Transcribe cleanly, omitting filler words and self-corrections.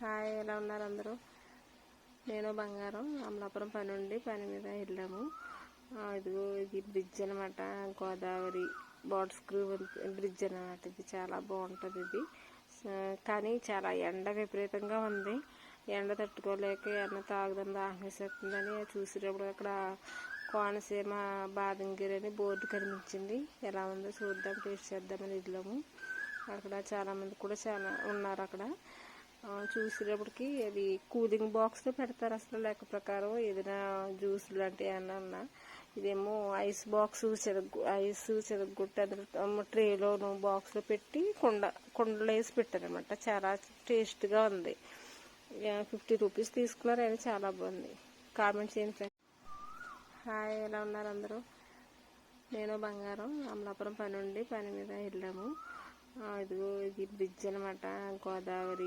Hi, ఎలా ఉన్నారు అందరూ? నేను బంగారం అమలాపురం పని మీద వెళ్ళాము. ఇదిగో ఇది బ్రిడ్జ్ అనమాట, గోదావరి బార్డర్ స్క్రూ బ్రిడ్జ్ అనమాట. ఇది చాలా బాగుంటుంది. ఇది కానీ చాలా ఎండ విపరీతంగా ఉంది. ఎండ తట్టుకోలేక ఎండ తాగుదని దాహేసేస్తుందని చూసేటప్పుడు అక్కడ కోనసీమ బాదంగిరి అని బోర్డు కనిపించింది. ఎలా ఉందో చూద్దాం, టేస్ట్ చేద్దామని వెళ్ళాము. అక్కడ చాలామంది కూడా చాలా ఉన్నారు. అక్కడ చూసేటప్పటికి అది కూలింగ్ బాక్స్లో పెడతారు. అసలు లెక్క ప్రకారం ఏదైనా జ్యూస్ లాంటివి ఏమన్నా ఉన్నా, ఇదేమో ఐస్ బాక్స్ ఐస్ చెరగొట్టి అందులో ట్రేలోను బాక్స్లో పెట్టి కుండలో వేసి పెట్టారనమాట. చాలా టేస్ట్గా ఉంది. 50 రూపీస్ తీసుకున్నారు. అది చాలా బాగుంది. కామెంట్ చేయండి ఫ్రెండ్స్. హాయ్, ఎలా ఉన్నారు అందరూ? నేను బంగారం అమలాపురం పని మీద వెళ్ళాము. ఇదిగో ఇది బ్రిడ్జ్ అనమాట, గోదావరి